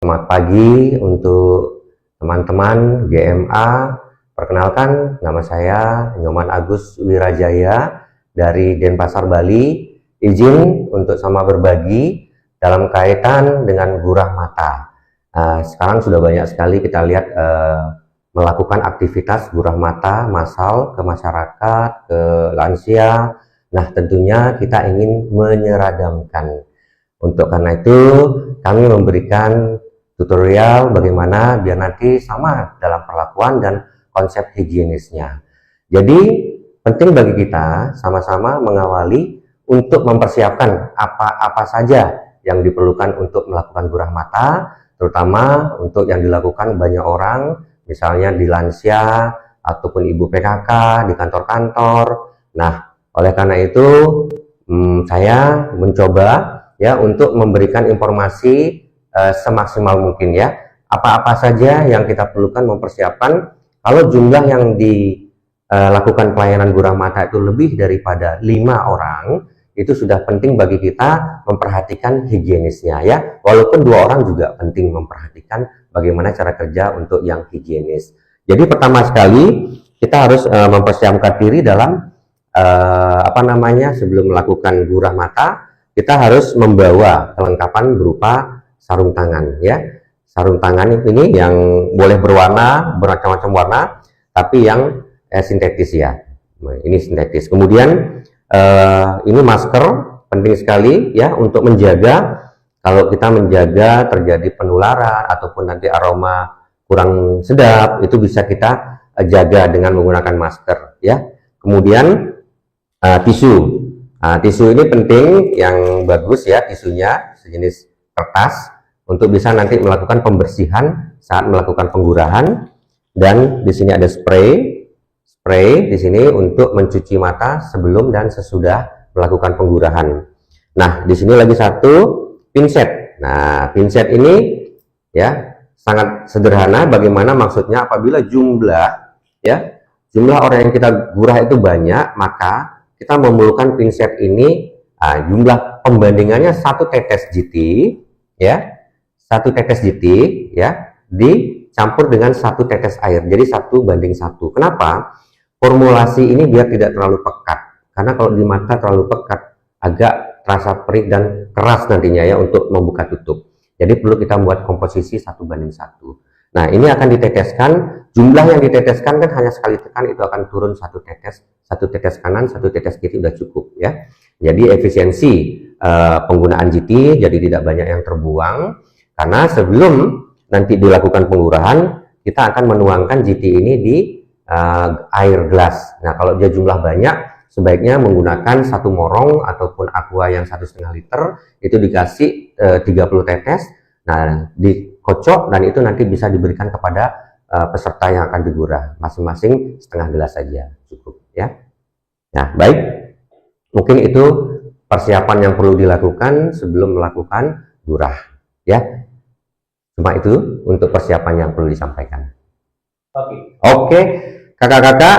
Selamat pagi untuk teman-teman GMA. Perkenalkan, nama saya Nyoman Agus Wirajaya dari Denpasar, Bali. Izin untuk sama berbagi dalam kaitan dengan gurah mata. Sekarang sudah banyak sekali kita lihat melakukan aktivitas gurah mata massal ke masyarakat, ke lansia. Nah, tentunya kita ingin menyeradamkan. Untuk karena itu, kami memberikan tutorial bagaimana biar nanti sama dalam perlakuan dan konsep higienisnya. Jadi penting bagi kita sama-sama mengawali untuk mempersiapkan apa-apa saja yang diperlukan untuk melakukan gurah mata, terutama untuk yang dilakukan banyak orang, misalnya di lansia ataupun ibu PKK, di kantor-kantor. Nah, oleh karena itu saya mencoba ya untuk memberikan informasi semaksimal mungkin ya, apa-apa saja yang kita perlukan mempersiapkan. Kalau jumlah yang dilakukan pelayanan gurah mata itu lebih daripada 5 orang, itu sudah penting bagi kita memperhatikan higienisnya ya, walaupun 2 orang juga penting memperhatikan bagaimana cara kerja untuk yang higienis. Jadi pertama sekali kita harus mempersiapkan diri dalam sebelum melakukan gurah mata, kita harus membawa kelengkapan berupa sarung tangan ya. Sarung tangan ini yang boleh berwarna, bermacam-macam warna, tapi yang sintetis ya. Ini sintetis. Kemudian ini masker, penting sekali ya untuk menjaga, kalau kita menjaga terjadi penularan ataupun nanti aroma kurang sedap, itu bisa kita jaga dengan menggunakan masker ya. Kemudian tisu. Tisu ini penting, yang bagus ya, tisunya sejenis kertas untuk bisa nanti melakukan pembersihan saat melakukan penggurahan. Dan di sini ada spray di sini untuk mencuci mata sebelum dan sesudah melakukan penggurahan. Nah, di sini lagi satu pinset. Nah, pinset ini ya sangat sederhana. Bagaimana maksudnya? Apabila jumlah orang yang kita gurah itu banyak, maka kita memerlukan pinset ini. Jumlah pembandingannya 1 tetes GT ya. 1 tetes GT ya dicampur dengan 1 tetes air, jadi 1:1. Kenapa? Formulasi ini biar tidak terlalu pekat, karena kalau di mata terlalu pekat agak terasa perih dan keras nantinya ya untuk membuka tutup. Jadi perlu kita buat komposisi 1:1. Nah, ini akan diteteskan. Jumlah yang diteteskan kan hanya sekali tekan itu akan turun 1 tetes, 1 tetes kanan, 1 tetes kiri, udah cukup ya. Jadi efisiensi penggunaan GT jadi tidak banyak yang terbuang. Karena sebelum nanti dilakukan pengurahan, kita akan menuangkan GT ini di air gelas. Nah, kalau dia jumlah banyak, sebaiknya menggunakan 1 morong ataupun aqua yang 1,5 liter, itu dikasih 30 tetes. Nah, dikocok dan itu nanti bisa diberikan kepada peserta yang akan digurah. Masing-masing setengah gelas saja cukup ya. Nah, baik. Mungkin itu persiapan yang perlu dilakukan sebelum melakukan gurah ya. Cuma itu untuk persiapan yang perlu disampaikan. Oke, kakak-kakak,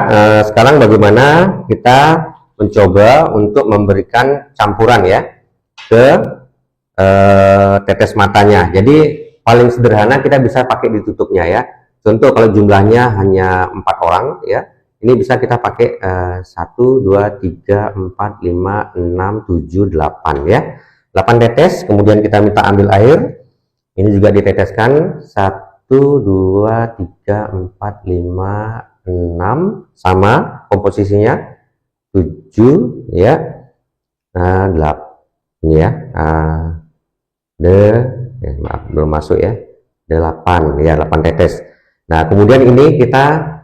sekarang bagaimana kita mencoba untuk memberikan campuran ya ke tetes matanya. Jadi paling sederhana kita bisa pakai ditutupnya ya. Contoh kalau jumlahnya hanya 4 orang ya, ini bisa kita pakai 1, 2, 3, 4, 5, 6, 7, 8 ya. 8 tetes, kemudian kita minta ambil air. Ini juga diteteskan 1, 2, 3, 4, 5, 6, sama komposisinya 7 ya. 8 ini ya. Maaf, belum masuk ya. 8 ya, 8 tetes. Nah, kemudian ini kita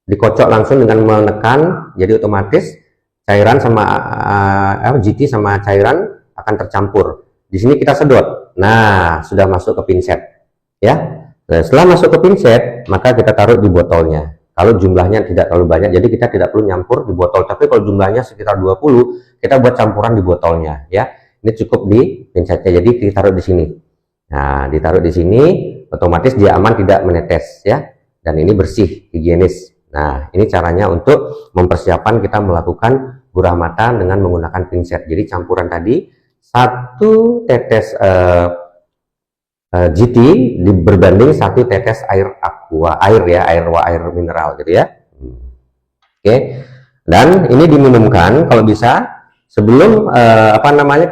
dikocok langsung dengan menekan, jadi otomatis cairan sama GT sama cairan akan tercampur. Di sini kita sedot. Nah, sudah masuk ke pinset ya. Nah, setelah masuk ke pinset, maka kita taruh di botolnya. Kalau jumlahnya tidak terlalu banyak, jadi kita tidak perlu nyampur di botol. Tapi kalau jumlahnya sekitar 20, kita buat campuran di botolnya ya. Ini cukup di pinsetnya, jadi ditaruh di sini. Nah, ditaruh di sini, otomatis dia aman, tidak menetes ya. Dan ini bersih, higienis. Nah, ini caranya untuk mempersiapkan kita melakukan gurah mata dengan menggunakan pinset. Jadi campuran tadi 1 tetes GT berbanding 1 tetes air aqua, air mineral gitu ya. Oke. Dan ini diminumkan kalau bisa sebelum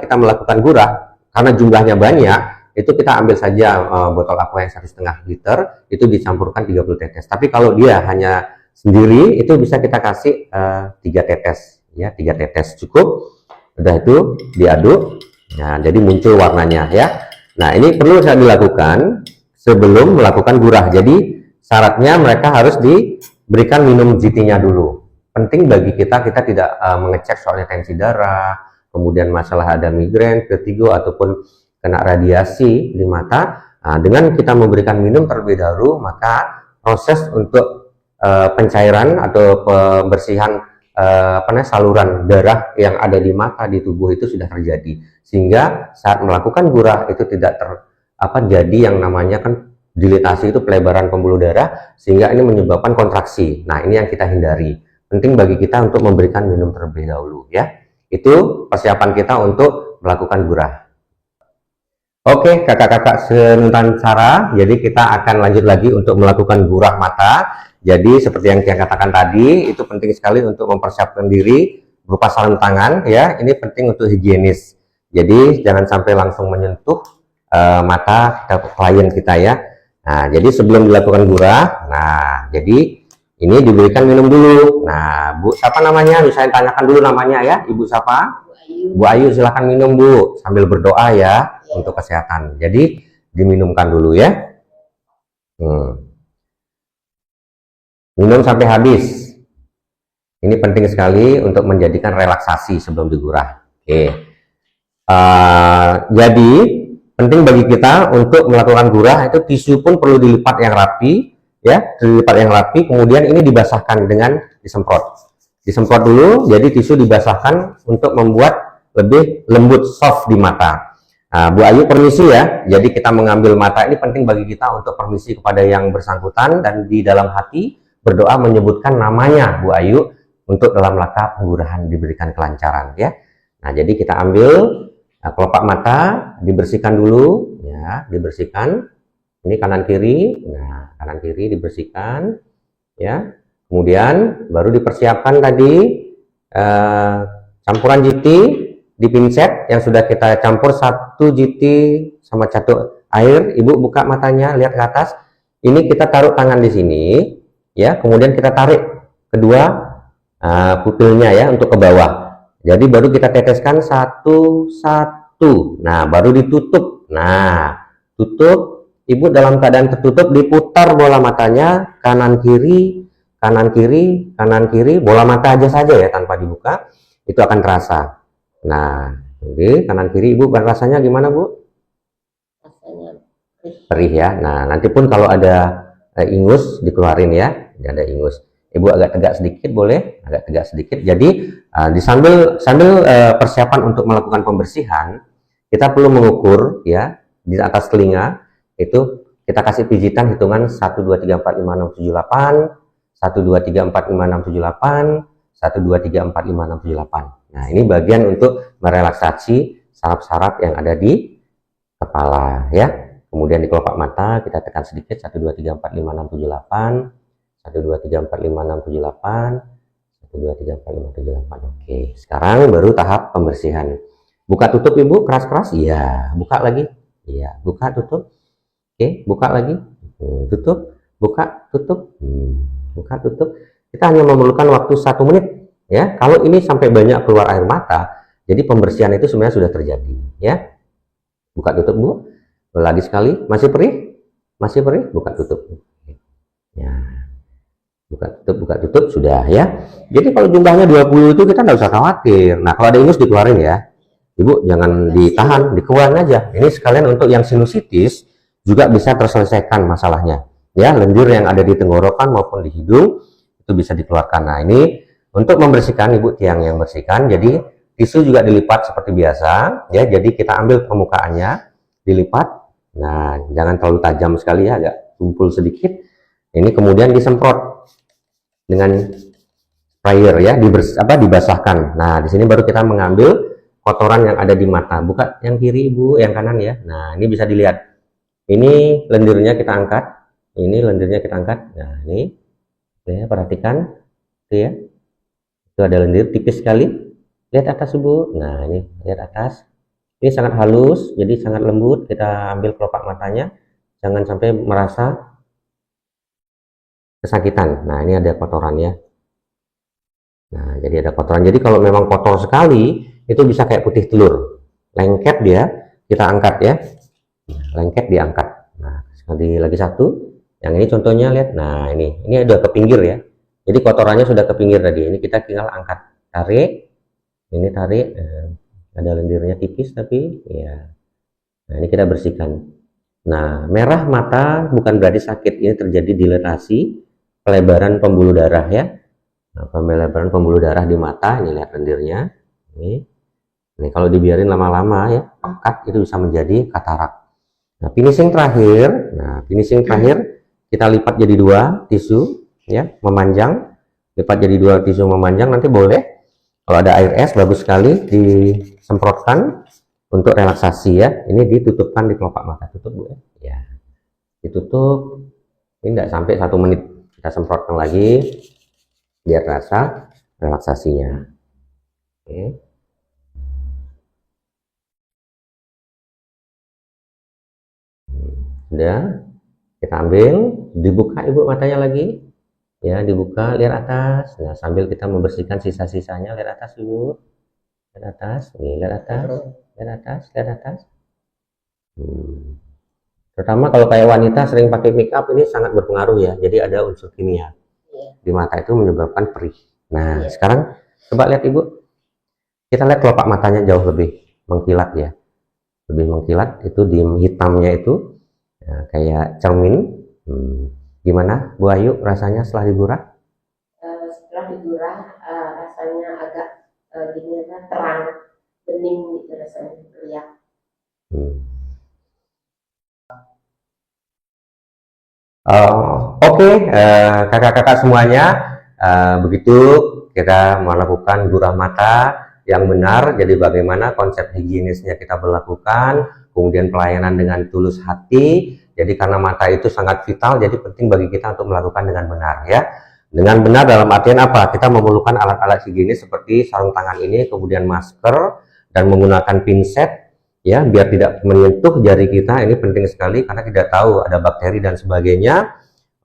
kita melakukan gurah, karena jumlahnya banyak, itu kita ambil saja botol aqua yang 1,5 liter, itu dicampurkan 30 tetes. Tapi kalau dia hanya sendiri, itu bisa kita kasih 3 tetes ya, 3 tetes cukup. Udah itu diaduk. Nah, jadi muncul warnanya ya. Nah, ini perlu saya dilakukan sebelum melakukan gurah. Jadi syaratnya mereka harus diberikan minum GT-nya dulu. Penting bagi kita tidak mengecek soalnya tensi darah, kemudian masalah ada migrain, vertigo ataupun kena radiasi di mata. Nah, dengan kita memberikan minum terlebih dahulu, maka proses untuk pencairan atau pembersihan saluran darah yang ada di mata di tubuh itu sudah terjadi, sehingga saat melakukan gurah itu tidak jadi yang namanya kan dilatasi, itu pelebaran pembuluh darah, sehingga ini menyebabkan kontraksi. Nah, ini yang kita hindari. Penting bagi kita untuk memberikan minum terlebih dahulu ya. Itu persiapan kita untuk melakukan gurah. Oke, kakak-kakak senusantara, jadi kita akan lanjut lagi untuk melakukan gurah mata. Jadi seperti yang saya katakan tadi, itu penting sekali untuk mempersiapkan diri berupa sarung tangan ya. Ini penting untuk higienis. Jadi jangan sampai langsung menyentuh mata klien kita ya. Nah, jadi sebelum dilakukan gurah, nah jadi ini diberikan minum dulu. Nah, Bu, siapa namanya? Bisa tanyakan dulu namanya ya. Ibu siapa? Bu Ayu, silahkan minum Bu, sambil berdoa ya untuk kesehatan. Jadi diminumkan dulu ya. Minum sampai habis. Ini penting sekali untuk menjadikan relaksasi sebelum digurah. Oke. Jadi penting bagi kita untuk melakukan gurah itu tisu pun perlu dilipat yang rapi ya, dilipat yang rapi. Kemudian ini dibasahkan dengan disemprot dulu. Jadi tisu dibasahkan untuk membuat lebih lembut, soft di mata. Nah, Bu Ayu permisi ya. Jadi kita mengambil mata ini penting bagi kita untuk permisi kepada yang bersangkutan dan di dalam hati berdoa menyebutkan namanya Bu Ayu untuk dalam rangka penggurahan diberikan kelancaran ya. Nah, jadi kita ambil kelopak mata, dibersihkan dulu ya, dibersihkan. Ini kanan kiri. Nah, kanan kiri dibersihkan ya. Kemudian baru dipersiapkan tadi campuran GT di pinset yang sudah kita campur 1 GT sama 1 air. Ibu buka matanya, lihat ke atas. Ini kita taruh tangan di sini ya, kemudian kita tarik kedua pupilnya ya untuk ke bawah. Jadi baru kita teteskan satu-satu. Nah, baru ditutup. Nah, tutup. Ibu dalam keadaan tertutup, diputar bola matanya kanan kiri, kanan kiri, kanan kiri, bola mata aja saja ya tanpa dibuka. Itu akan terasa. Nah, jadi kanan kiri Ibu rasanya gimana Bu? Rasanya perih ya. Nah, nanti pun kalau ada ingus dikeluarin ya, ada ingus. Ibu agak tegak sedikit boleh, agak tegak sedikit. Jadi sambil persiapan untuk melakukan pembersihan, kita perlu mengukur ya di atas telinga itu kita kasih pijitan hitungan 1 2 3 4 5 6 7 8, 1 2 3 4 5 6 7 8, 1 2 3 4 5 6 7 8. Nah, ini bagian untuk merelaksasi saraf-saraf yang ada di kepala ya. Kemudian di kelopak mata kita tekan sedikit 1 2 3 4 5 6 7 8, 1 2 3 4 5 6 7 8, 1 2 3 4 5 7 8. Oke, sekarang baru tahap pembersihan. Buka tutup Ibu keras-keras. Iya, buka lagi. Iya, buka tutup. Oke, buka lagi. Tutup, buka, tutup. Buka, tutup. Kita hanya memerlukan waktu 1 menit ya. Kalau ini sampai banyak keluar air mata, jadi pembersihan itu sebenarnya sudah terjadi ya. Buka tutup Bu. Lagi sekali. Masih perih? Masih perih? Buka tutup. Ya. Buka tutup sudah ya. Jadi kalau jumlahnya 20 itu kita nggak usah khawatir. Nah, kalau ada ingus dikeluarin ya. Ibu jangan ditahan, dikeluarin aja. Ini sekalian untuk yang sinusitis juga bisa terselesaikan masalahnya. Ya, lendir yang ada di tenggorokan maupun di hidung itu bisa dikeluarkan. Nah, ini untuk membersihkan Ibu tiang yang bersihkan. Jadi tisu juga dilipat seperti biasa ya. Jadi kita ambil permukaannya, dilipat. Nah, jangan terlalu tajam sekali ya, agak tumpul sedikit. Ini kemudian disemprot dengan sprayer ya, dibasahkan. Nah, di sini baru kita mengambil kotoran yang ada di mata. Buka yang kiri Ibu, yang kanan ya. Nah, ini bisa dilihat. Ini lendirnya kita angkat. Ini lendirnya kita angkat. Nah, ini ya, perhatikan itu ya. Itu ada lendir tipis sekali. Lihat atas Ibu. Nah, ini lihat atas. Ini sangat halus, jadi sangat lembut. Kita ambil kelopak matanya. Jangan sampai merasa kesakitan. Nah, ini ada kotorannya. Nah, jadi ada kotoran. Jadi kalau memang kotor sekali, itu bisa kayak putih telur. Lengket dia, kita angkat ya. Lengket diangkat. Nah, sekali lagi satu. Yang ini contohnya lihat. Nah, ini udah ke pinggir ya. Jadi kotorannya sudah ke pinggir tadi. Ini kita tinggal angkat, tarik. Ini tarik. Ada lendirnya tipis tapi ya. Nah, ini kita bersihkan. Nah, merah mata bukan berarti sakit. Ini terjadi dilatasi, pelebaran pembuluh darah ya. Nah, pelebaran pembuluh darah di mata. Ini lihat lendirnya. Ini kalau dibiarin lama-lama ya, pekat itu bisa menjadi katarak. Nah, finishing terakhir kita lipat jadi 2 tisu ya, memanjang. Lipat jadi 2 tisu memanjang, nanti boleh kalau ada air es bagus sekali disemprotkan untuk relaksasi ya. Ini ditutupkan di kelopak mata, tutup Bu ya. Ya. Ditutup. Ini tidak sampai 1 menit. Kita semprotkan lagi biar rasa relaksasinya. Oke. Sudah, kita ambil, dibuka Ibu matanya lagi. Ya, dibuka, lihat atas. Nah, sambil kita membersihkan sisa-sisanya, lihat atas Ibu. Lihat atas, nih, lihat atas, lihat atas, lihat atas. Terutama kalau kayak wanita sering pakai make up, ini sangat berpengaruh ya. Jadi ada unsur kimia di mata itu menyebabkan perih. Nah, sekarang coba lihat Ibu. Kita lihat kelopak matanya jauh lebih mengkilat ya. Lebih mengkilat, itu di hitamnya itu ya, kayak cermin. Gimana Bu Ayu rasanya setelah digurah? Setelah digurah rasanya agak terang, bening gitu rasanya, lihat. Oke, kakak-kakak semuanya, begitu kita melakukan gurah mata yang benar. Jadi bagaimana konsep higienisnya kita berlakukan, kemudian pelayanan dengan tulus hati. Jadi karena mata itu sangat vital, jadi penting bagi kita untuk melakukan dengan benar ya. Dengan benar dalam artian apa? Kita memerlukan alat-alat higienis seperti sarung tangan ini, kemudian masker, dan menggunakan pinset ya, biar tidak menyentuh jari kita. Ini penting sekali karena tidak tahu ada bakteri dan sebagainya.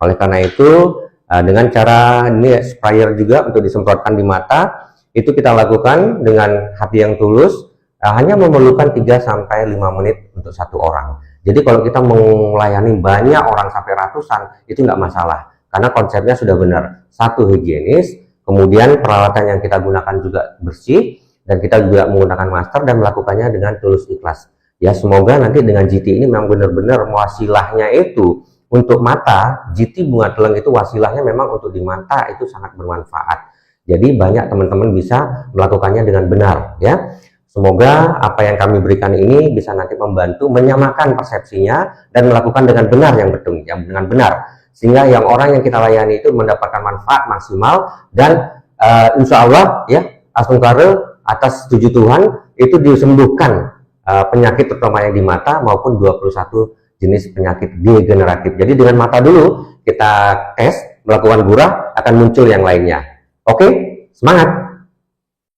Oleh karena itu dengan cara ini sprayer juga untuk disemprotkan di mata, itu kita lakukan dengan hati yang tulus. Hanya memerlukan 3-5 menit untuk 1 orang. Jadi kalau kita melayani banyak orang sampai ratusan, itu nggak masalah karena konsepnya sudah benar. 1, higienis, kemudian peralatan yang kita gunakan juga bersih, dan kita juga menggunakan masker dan melakukannya dengan tulus ikhlas. Ya, semoga nanti dengan GT ini memang benar-benar wasilahnya itu untuk mata. GT bunga teleng itu wasilahnya memang untuk di mata, itu sangat bermanfaat. Jadi banyak teman-teman bisa melakukannya dengan benar ya. Semoga apa yang kami berikan ini bisa nanti membantu menyamakan persepsinya dan melakukan dengan benar yang betul, yang dengan benar, sehingga yang orang yang kita layani itu mendapatkan manfaat maksimal dan insya Allah ya, asmungkare atas tujuh Tuhan itu disembuhkan penyakit terutama yang di mata maupun 21 jenis penyakit degeneratif. Jadi dengan mata dulu kita tes, melakukan gurah, akan muncul yang lainnya. Oke, semangat!